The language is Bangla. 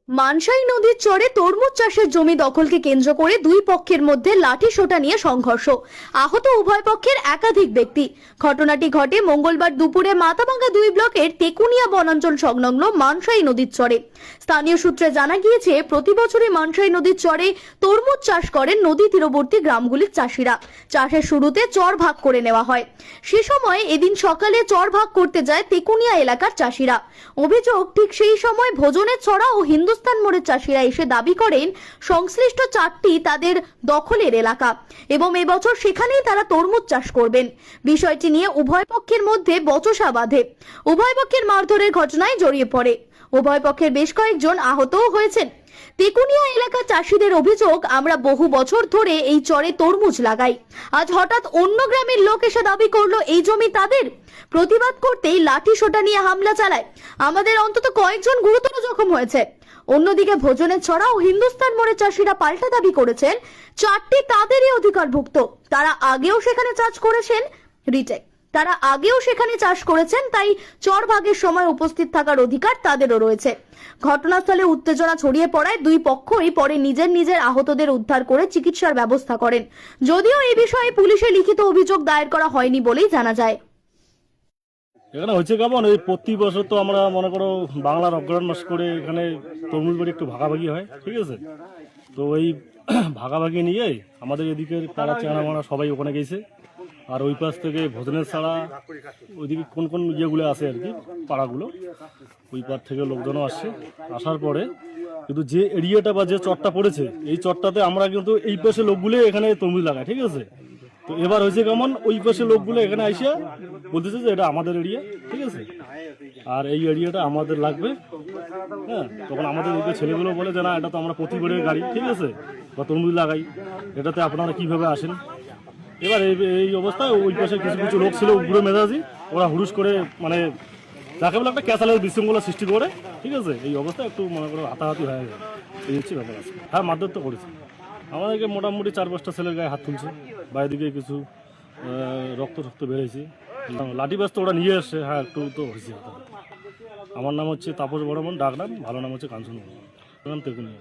মানসাই নদীর চরে তরমুজ চাষের জমি দখলকে কেন্দ্র করে দুই পক্ষের মধ্যে লাঠি সোঁটা নিয়ে সংঘর্ষ। আহত উভয় পক্ষের একাধিক ব্যক্তি। ঘটনাটি ঘটে মঙ্গলবার দুপুরে মাথাভাঙ্গা 2 ব্লকের তেকুনিয়া বনাঞ্চল সংলগ্ন মানসাই নদীর চরে। স্থানীয় সূত্রে জানা গিয়েছে, প্রতি বছরই মানসাই নদীর চরে তরমুজ চাষ করেন নদী তীরবর্তী গ্রামগুলির চাষিরা। চাষের শুরুতে চর ভাগ করে নেওয়া হয়। সে সময় এদিন সকালে চর ভাগ করতে যায় তেকুনিয়া এলাকার চাষিরা। অভিযোগ, ঠিক সেই সময় ভোজনের ছড়া ও হিন্দুস্তান মোড়ের চাষিরা এসে দাবি করেন সংশ্লিষ্ট চারটি তাদের দখলের এলাকা এবং এবছর সেখানেই তারা তরমুজ চাষ করবেন। বিষয়টি নিয়ে উভয় পক্ষের মধ্যে বচসা বাধে। উভয় পক্ষের মারধরের ঘটনায় জড়িয়ে পড়ে। উভয় পক্ষের বেশ কয়েকজন আহতও হয়েছেন। তেকুনিয়া এলাকার চাষিদের অভিযোগ, আমরা বহু বছর ধরে এই চরে তরমুজ লাগাই। আজ হঠাৎ অন্য গ্রামের লোক এসে দাবি করলো এই জমি তাদের। প্রতিবাদ করতেই লাঠি সোঁটা নিয়ে হামলা চালায়। আমাদের অন্তত কয়েকজন গুরুতর জখম হয়েছে। অন্যদিকে ভোজনের ছড়া ও হিন্দুস্তান মোড়ের চাষিরা পাল্টা দাবি করেছেন চারটি তাদেরই অধিকারভুক্ত। তারা আগেও সেখানে চাষ করেছেন। তারা আগেও সেখানে চাষ করেছেন, তাই চর ভাগের সময় উপস্থিত থাকার অধিকার তাদেরও রয়েছে। ঘটনাস্থলে উত্তেজনা ছড়িয়ে পড়ায় দুই পক্ষই পরে নিজের আহতদের উদ্ধার করে চিকিৎসার ব্যবস্থা করেন। যদিও এই বিষয়ে পুলিশে লিখিত অভিযোগ দায়ের করা হয়নি বলেই জানা যায়। এখানে হচ্ছে কেমন, এই প্রতি বছর তো আমরা মনে করো বাংলার অগ্রহায়ণ মাস করে এখানে তরমুজ বাড়ি একটু ভাগাভাগি হয়, ঠিক আছে। তো এই ভাগাভাগি নিয়ে আমাদের এদিকের পাড়া চেনা মারা সবাই ওখানে গেছে। আর ওই পাশ থেকে ভোজনের ছাড়া ওইদিকে কোন কোন ইয়েগুলো আছে আর কি, পাড়াগুলো, ওই পাড় থেকে লোকজনও আসছে। আসার পরে কিন্তু যে এরিয়াটা বা যে চরটা পড়েছে, এই চরটাতে আমরা কিন্তু এই পাশে লোকগুলো এখানে তরমুজ লাগাই, ঠিক আছে। তো এবার হয়েছে কেমন, ওই পাশে লোকগুলো এখানে আইসা বলতেছে যে এটা আমাদের এরিয়া, ঠিক আছে, আর এই এরিয়াটা আমাদের লাগবে। হ্যাঁ, তখন আমাদের ওই ছেলেগুলো বলে যে না, এটা তো আমরা প্রতিবারের গাড়ি, ঠিক আছে, বা তরমুজ লাগাই, এটাতে আপনারা কিভাবে আসেন। এবার এই অবস্থায় ওই পাশে কিছু কিছু লোক ছিল উগ্র মেজাজি, ওরা হুড়ুস করে মানে যাকে বলে একটা ক্যাসালের বিশৃঙ্খলা সৃষ্টি করে, ঠিক আছে। এই অবস্থায় একটু মনে করো হাতাহাতি হয়ে যায়, এই হচ্ছে ব্যাপার আছে। হ্যাঁ, মারধর তো করেছে আমাদেরকে, মোটামুটি 4-5টা ছেলের গায়ে হাত তুলছে, বাইরে দিকে কিছু রক্ত বেড়েছে। লাঠি ব্যস্ত ওরা নিয়ে এসছে। হ্যাঁ, একটু তো হয়েছে। আমার নাম হচ্ছে তাপস বর্মন, ডাক নাম, ভালো নাম হচ্ছে কাঞ্চন বর্মন, তেকুনিয়া।